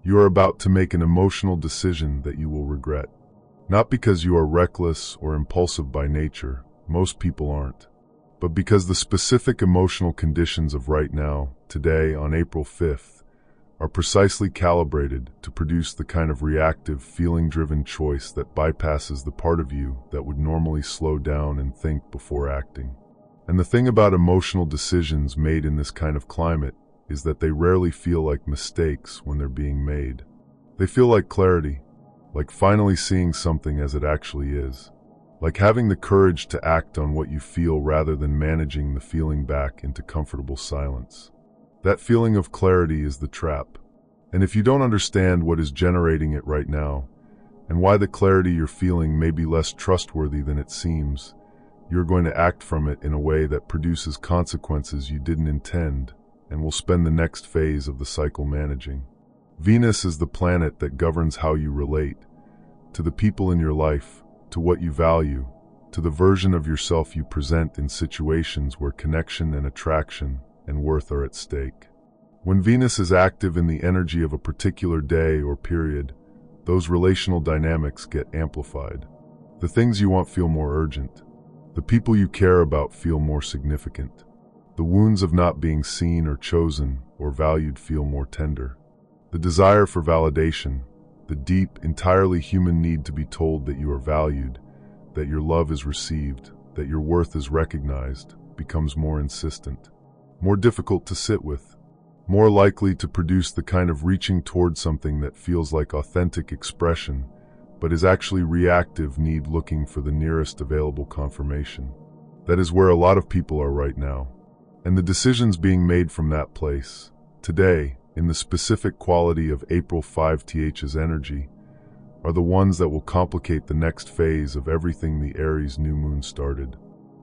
You are about to make an emotional decision that you will regret. Not because you are reckless or impulsive by nature, most people aren't, but because the specific emotional conditions of right now, today on April 5th, are precisely calibrated to produce the kind of reactive, feeling-driven choice that bypasses the part of you that would normally slow down and think before acting. And the thing about emotional decisions made in this kind of climate is that they rarely feel like mistakes when they're being made. They feel like clarity, like finally seeing something as it actually is, like having the courage to act on what you feel rather than managing the feeling back into comfortable silence. That feeling of clarity is the trap. And if you don't understand what is generating it right now, and why the clarity you're feeling may be less trustworthy than it seems, you're going to act from it in a way that produces consequences you didn't intend, and will spend the next phase of the cycle managing. Venus is the planet that governs how you relate to the people in your life, to what you value, to the version of yourself you present in situations where connection and attraction and worth are at stake. When Venus is active in the energy of a particular day or period, those relational dynamics get amplified. The things you want feel more urgent. The people you care about feel more significant. The wounds of not being seen or chosen or valued feel more tender. The desire for validation, the deep, entirely human need to be told that you are valued, that your love is received, that your worth is recognized, becomes more insistent, more difficult to sit with, more likely to produce the kind of reaching toward something that feels like authentic expression, but is actually reactive need looking for the nearest available confirmation. That is where a lot of people are right now. And the decisions being made from that place, today, in the specific quality of April 5th's energy, are the ones that will complicate the next phase of everything the Aries new moon started.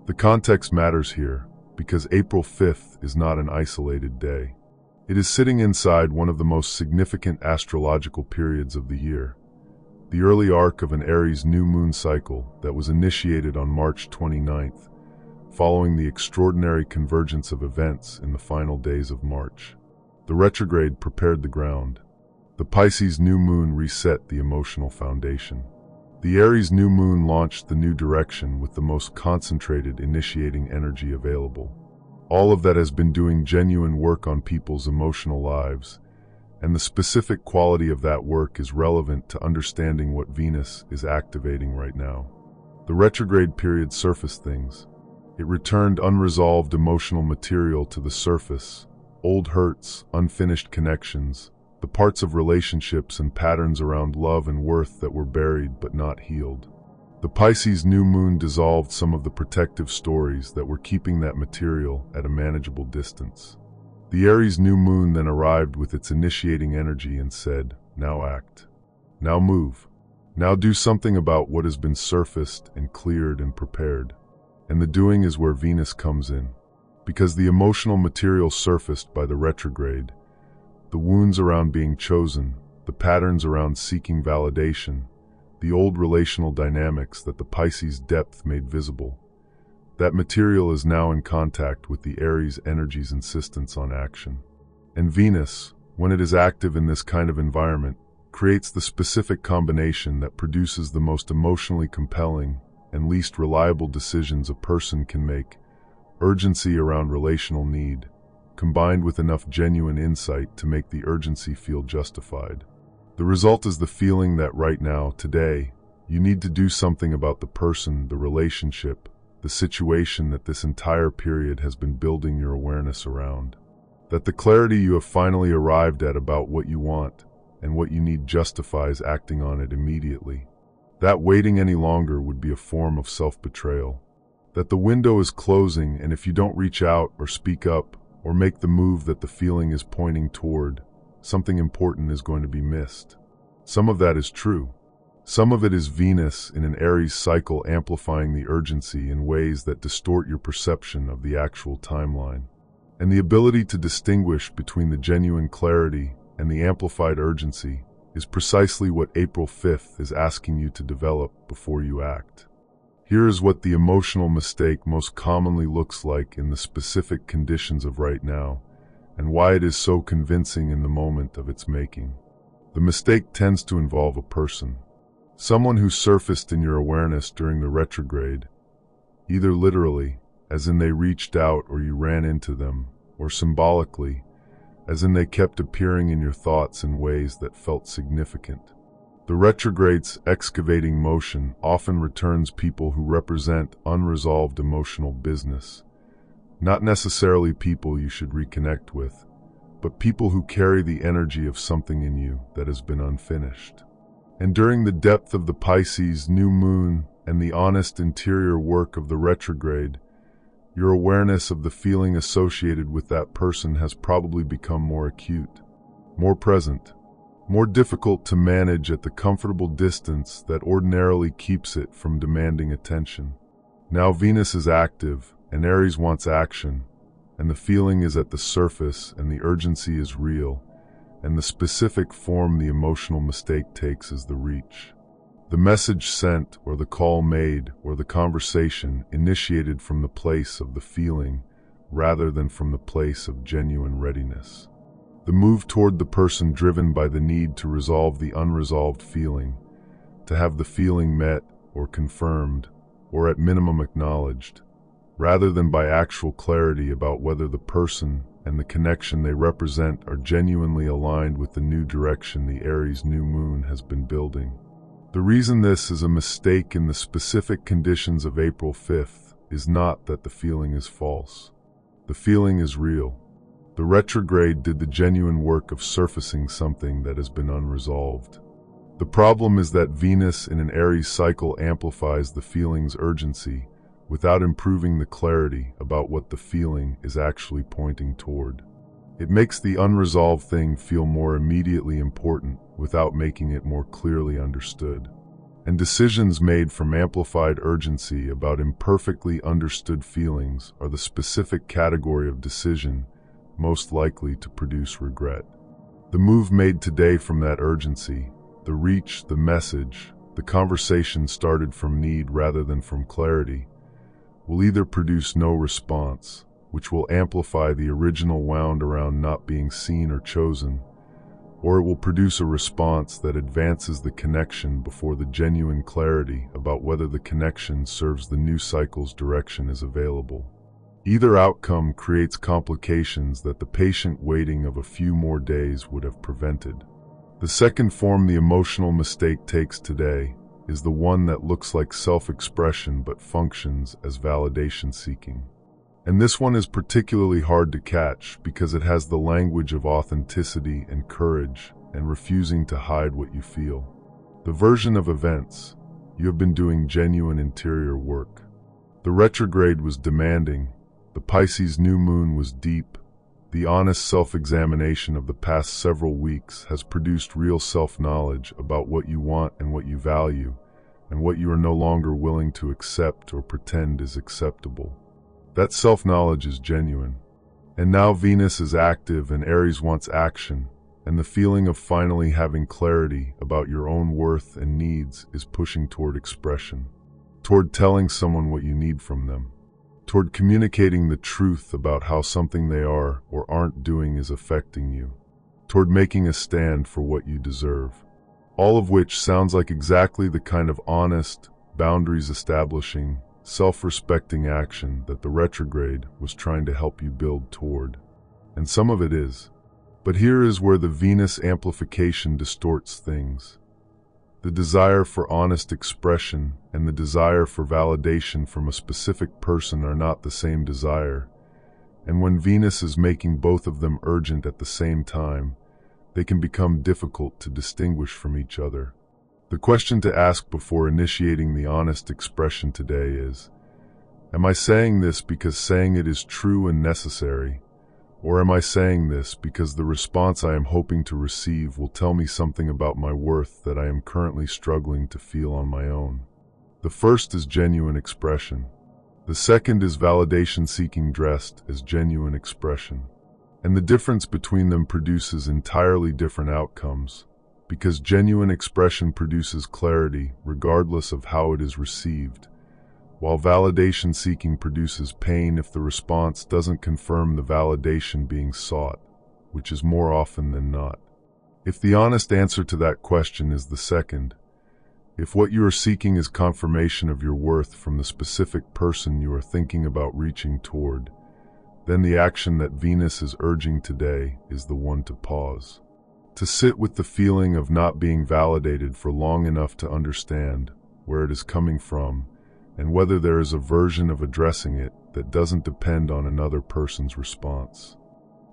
The context matters here, because April 5th is not an isolated day. It is sitting inside one of the most significant astrological periods of the year, the early arc of an Aries new moon cycle that was initiated on March 29th, following the extraordinary convergence of events in the final days of March. The retrograde prepared the ground. The Pisces new moon reset the emotional foundation. The Aries new moon launched the new direction with the most concentrated initiating energy available. All of that has been doing genuine work on people's emotional lives, and the specific quality of that work is relevant to understanding what Venus is activating right now. The retrograde period surfaced things. It returned unresolved emotional material to the surface, old hurts, unfinished connections, the parts of relationships and patterns around love and worth that were buried but not healed. The Pisces new moon dissolved some of the protective stories that were keeping that material at a manageable distance. The Aries new moon then arrived with its initiating energy and said, "Now act. Now move. Now do something about what has been surfaced and cleared and prepared." And the doing is where Venus comes in. Because the emotional material surfaced by the retrograde, the wounds around being chosen, the patterns around seeking validation, the old relational dynamics that the Pisces depth made visible, that material is now in contact with the Aries energy's insistence on action. And Venus, when it is active in this kind of environment, creates the specific combination that produces the most emotionally compelling and least reliable decisions a person can make: urgency around relational need, combined with enough genuine insight to make the urgency feel justified. The result is the feeling that right now, today, you need to do something about the person, the relationship, the situation that this entire period has been building your awareness around. That the clarity you have finally arrived at about what you want and what you need justifies acting on it immediately. That waiting any longer would be a form of self-betrayal. That the window is closing, and if you don't reach out or speak up or make the move that the feeling is pointing toward, something important is going to be missed. Some of that is true. Some of it is Venus in an Aries cycle amplifying the urgency in ways that distort your perception of the actual timeline. And the ability to distinguish between the genuine clarity and the amplified urgency is precisely what April 5th is asking you to develop before you act. Here is what the emotional mistake most commonly looks like in the specific conditions of right now, and why it is so convincing in the moment of its making. The mistake tends to involve a person, someone who surfaced in your awareness during the retrograde, either literally, as in they reached out or you ran into them, or symbolically, as in they kept appearing in your thoughts in ways that felt significant. The retrograde's excavating motion often returns people who represent unresolved emotional business, not necessarily people you should reconnect with, but people who carry the energy of something in you that has been unfinished. And during the depth of the Pisces new moon and the honest interior work of the retrograde, your awareness of the feeling associated with that person has probably become more acute, more present, more difficult to manage at the comfortable distance that ordinarily keeps it from demanding attention. Now Venus is active, and Aries wants action, and the feeling is at the surface, and the urgency is real, and the specific form the emotional mistake takes is the reach. The message sent, or the call made, or the conversation initiated from the place of the feeling rather than from the place of genuine readiness. The move toward the person driven by the need to resolve the unresolved feeling, to have the feeling met or confirmed, or at minimum acknowledged, rather than by actual clarity about whether the person and the connection they represent are genuinely aligned with the new direction the Aries new moon has been building. The reason this is a mistake in the specific conditions of April 5th is not that the feeling is false. The feeling is real. The retrograde did the genuine work of surfacing something that has been unresolved. The problem is that Venus in an Aries cycle amplifies the feeling's urgency without improving the clarity about what the feeling is actually pointing toward. It makes the unresolved thing feel more immediately important without making it more clearly understood. And decisions made from amplified urgency about imperfectly understood feelings are the specific category of decision most likely to produce regret. The move made today from that urgency, the reach, the message, the conversation started from need rather than from clarity, will either produce no response, which will amplify the original wound around not being seen or chosen, or it will produce a response that advances the connection before the genuine clarity about whether the connection serves the new cycle's direction is available. Either outcome creates complications that the patient waiting of a few more days would have prevented. The second form the emotional mistake takes today is the one that looks like self-expression but functions as validation seeking. And this one is particularly hard to catch because it has the language of authenticity and courage and refusing to hide what you feel. The version of events, you have been doing genuine interior work. The retrograde was demanding, the Pisces new moon was deep. The honest self-examination of the past several weeks has produced real self-knowledge about what you want and what you value, and what you are no longer willing to accept or pretend is acceptable. That self-knowledge is genuine. And now Venus is active and Aries wants action, and the feeling of finally having clarity about your own worth and needs is pushing toward expression, toward telling someone what you need from them, toward communicating the truth about how something they are or aren't doing is affecting you, toward making a stand for what you deserve. All of which sounds like exactly the kind of honest, boundaries-establishing, self-respecting action that the retrograde was trying to help you build toward. And some of it is. But here is where the Venus amplification distorts things. The desire for honest expression and the desire for validation from a specific person are not the same desire, and when Venus is making both of them urgent at the same time, they can become difficult to distinguish from each other. The question to ask before initiating the honest expression today is, am I saying this because saying it is true and necessary, or am I saying this because the response I am hoping to receive will tell me something about my worth that I am currently struggling to feel on my own? The first is genuine expression. The second is validation seeking dressed as genuine expression. And the difference between them produces entirely different outcomes, because genuine expression produces clarity regardless of how it is received, while validation seeking produces pain if the response doesn't confirm the validation being sought, which is more often than not. If the honest answer to that question is the second, if what you are seeking is confirmation of your worth from the specific person you are thinking about reaching toward, then the action that Venus is urging today is the one to pause. To sit with the feeling of not being validated for long enough to understand where it is coming from and whether there is a version of addressing it that doesn't depend on another person's response.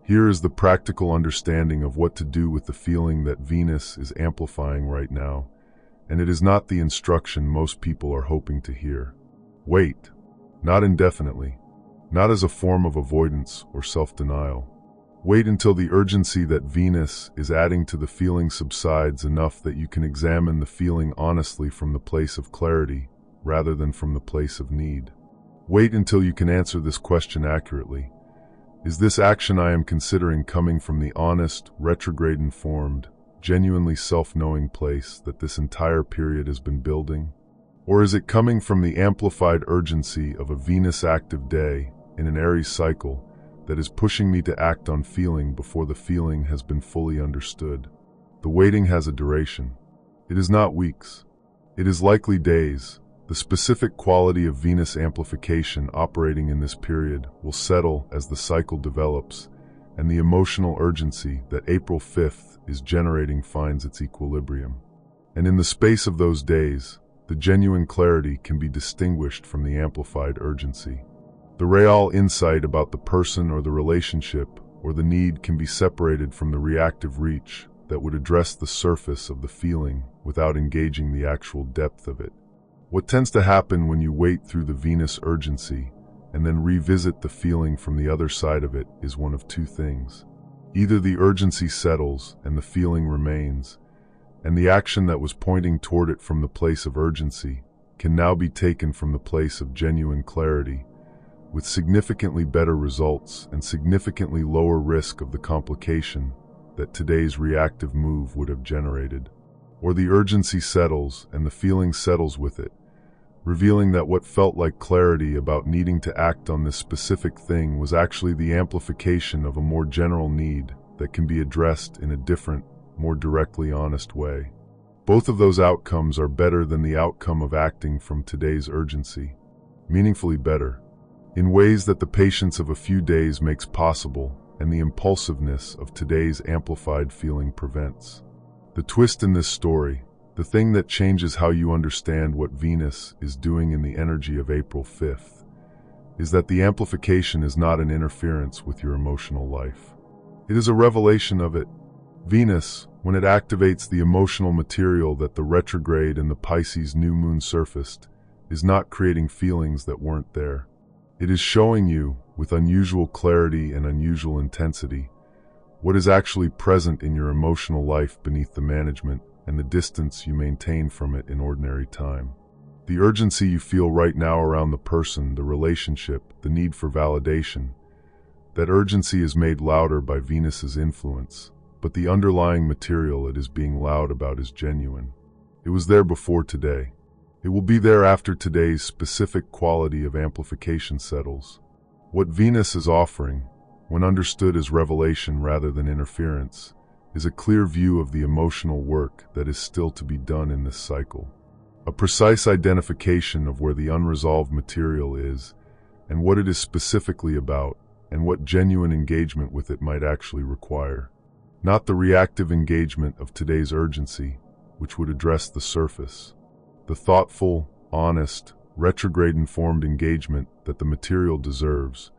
Here is the practical understanding of what to do with the feeling that Venus is amplifying right now, and it is not the instruction most people are hoping to hear. Wait, not indefinitely, not as a form of avoidance or self-denial. Wait until the urgency that Venus is adding to the feeling subsides enough that you can examine the feeling honestly from the place of clarity rather than from the place of need. Wait until you can answer this question accurately. Is this action I am considering coming from the honest, retrograde-informed, genuinely self-knowing place that this entire period has been building? Or is it coming from the amplified urgency of a Venus active day in an Aries cycle that is pushing me to act on feeling before the feeling has been fully understood? The waiting has a duration. It is not weeks. It is likely days. The specific quality of Venus amplification operating in this period will settle as the cycle develops, and the emotional urgency that April 5th is generating finds its equilibrium. And in the space of those days, the genuine clarity can be distinguished from the amplified urgency. The real insight about the person or the relationship or the need can be separated from the reactive reach that would address the surface of the feeling without engaging the actual depth of it. What tends to happen when you wait through the Venus urgency and then revisit the feeling from the other side of it is one of two things. Either the urgency settles and the feeling remains, and the action that was pointing toward it from the place of urgency can now be taken from the place of genuine clarity, with significantly better results and significantly lower risk of the complication that today's reactive move would have generated. Or the urgency settles and the feeling settles with it, revealing that what felt like clarity about needing to act on this specific thing was actually the amplification of a more general need that can be addressed in a different, more directly honest way. Both of those outcomes are better than the outcome of acting from today's urgency, meaningfully better, in ways that the patience of a few days makes possible and the impulsiveness of today's amplified feeling prevents. The twist in this story, the thing that changes how you understand what Venus is doing in the energy of April 5th, is that the amplification is not an interference with your emotional life. It is a revelation of it. Venus, when it activates the emotional material that the retrograde and the Pisces new moon surfaced, is not creating feelings that weren't there. It is showing you, with unusual clarity and unusual intensity, what is actually present in your emotional life beneath the management and the distance you maintain from it in ordinary time. The urgency you feel right now around the person, the relationship, the need for validation, that urgency is made louder by Venus's influence, but the underlying material it is being loud about is genuine. It was there before today. It will be there after today's specific quality of amplification settles. What Venus is offering, when understood as revelation rather than interference, is a clear view of the emotional work that is still to be done in this cycle. A precise identification of where the unresolved material is and what it is specifically about and what genuine engagement with it might actually require. Not the reactive engagement of today's urgency, which would address the surface. The thoughtful, honest, retrograde-informed engagement that the material deserves,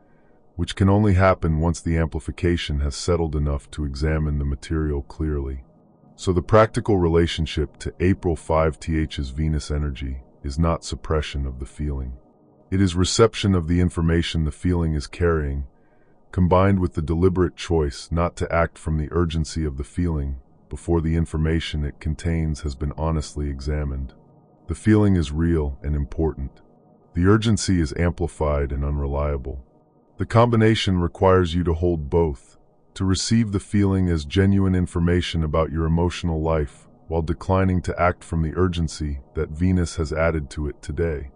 which can only happen once the amplification has settled enough to examine the material clearly. So the practical relationship to April 5th's Venus energy is not suppression of the feeling. It is reception of the information the feeling is carrying, combined with the deliberate choice not to act from the urgency of the feeling before the information it contains has been honestly examined. The feeling is real and important. The urgency is amplified and unreliable. The combination requires you to hold both, to receive the feeling as genuine information about your emotional life while declining to act from the urgency that Venus has added to it today.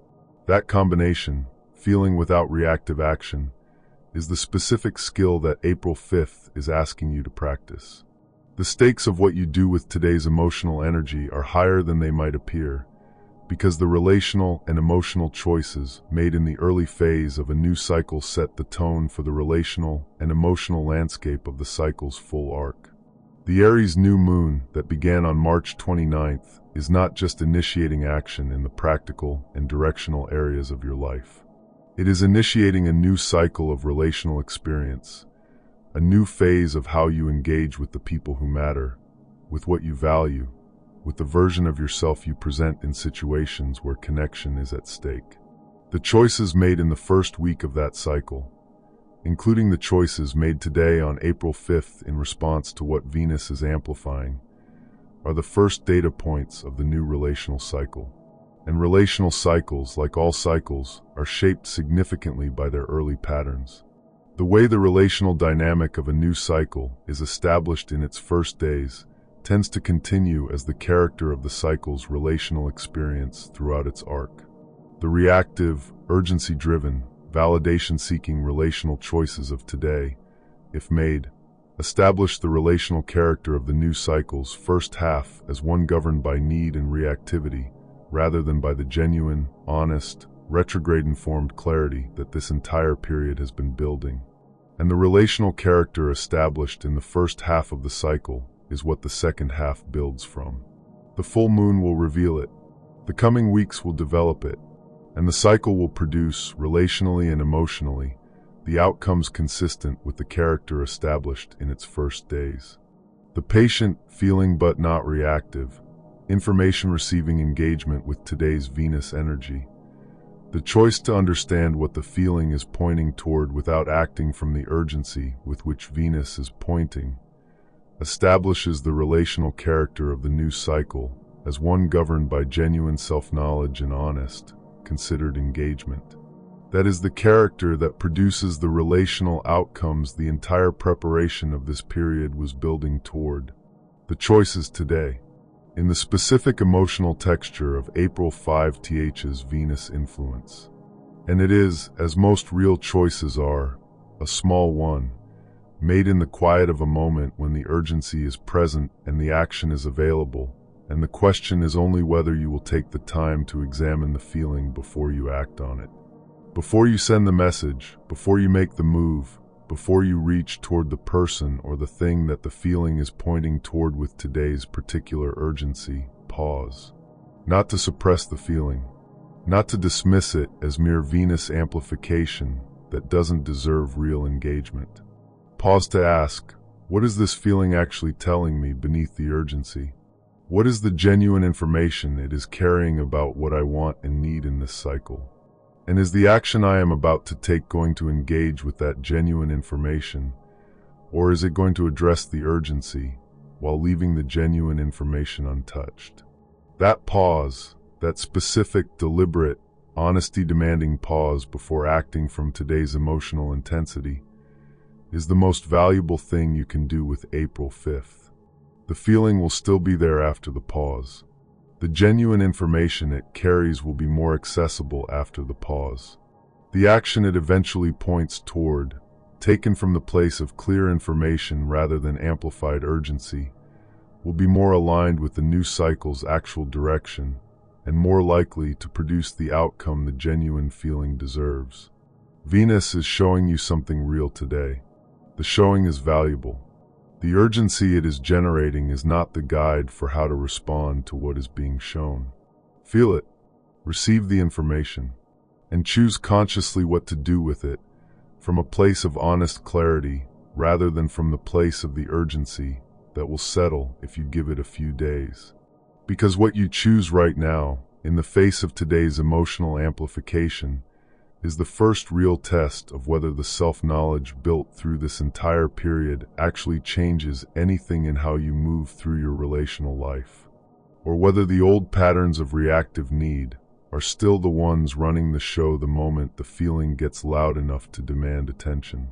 That combination, feeling without reactive action, is the specific skill that April 5th is asking you to practice. The stakes of what you do with today's emotional energy are higher than they might appear, because the relational and emotional choices made in the early phase of a new cycle set the tone for the relational and emotional landscape of the cycle's full arc. The Aries new moon that began on March 29th is not just initiating action in the practical and directional areas of your life. It is initiating a new cycle of relational experience, a new phase of how you engage with the people who matter, with what you value, with the version of yourself you present in situations where connection is at stake. The choices made in the first week of that cycle, including the choices made today on April 5th in response to what Venus is amplifying, are the first data points of the new relational cycle. And relational cycles, like all cycles, are shaped significantly by their early patterns. The way the relational dynamic of a new cycle is established in its first days tends to continue as the character of the cycle's relational experience throughout its arc. The reactive, urgency-driven, validation-seeking relational choices of today, if made, establish the relational character of the new cycle's first half as one governed by need and reactivity, rather than by the genuine, honest, retrograde-informed clarity that this entire period has been building. And the relational character established in the first half of the cycle is what the second half builds from. The full moon will reveal it. The coming weeks will develop it. And the cycle will produce, relationally and emotionally, the outcomes consistent with the character established in its first days. The patient, feeling but not reactive, information-receiving engagement with today's Venus energy. The choice to understand what the feeling is pointing toward without acting from the urgency with which Venus is pointing, establishes the relational character of the new cycle as one governed by genuine self-knowledge and honest, considered engagement. That is the character that produces the relational outcomes the entire preparation of this period was building toward. The choices today. In the specific emotional texture of April 5th's Venus influence. And it is, as most real choices are, a small one, made in the quiet of a moment when the urgency is present and the action is available, and the question is only whether you will take the time to examine the feeling before you act on it. Before you send the message, before you make the move, before you reach toward the person or the thing that the feeling is pointing toward with today's particular urgency, pause. Not to suppress the feeling, not to dismiss it as mere Venus amplification that doesn't deserve real engagement. Pause to ask, what is this feeling actually telling me beneath the urgency? What is the genuine information it is carrying about what I want and need in this cycle? And is the action I am about to take going to engage with that genuine information, or is it going to address the urgency while leaving the genuine information untouched? That pause, that specific, deliberate, honesty-demanding pause before acting from today's emotional intensity, is the most valuable thing you can do with April 5th. The feeling will still be there after the pause. The genuine information it carries will be more accessible after the pause. The action it eventually points toward, taken from the place of clear information rather than amplified urgency, will be more aligned with the new cycle's actual direction and more likely to produce the outcome the genuine feeling deserves. Venus is showing you something real today. The showing is valuable. The urgency it is generating is not the guide for how to respond to what is being shown. Feel it, receive the information, and choose consciously what to do with it, from a place of honest clarity rather than from the place of the urgency that will settle if you give it a few days. Because what you choose right now, in the face of today's emotional amplification, is the first real test of whether the self-knowledge built through this entire period actually changes anything in how you move through your relational life, or whether the old patterns of reactive need are still the ones running the show the moment the feeling gets loud enough to demand attention.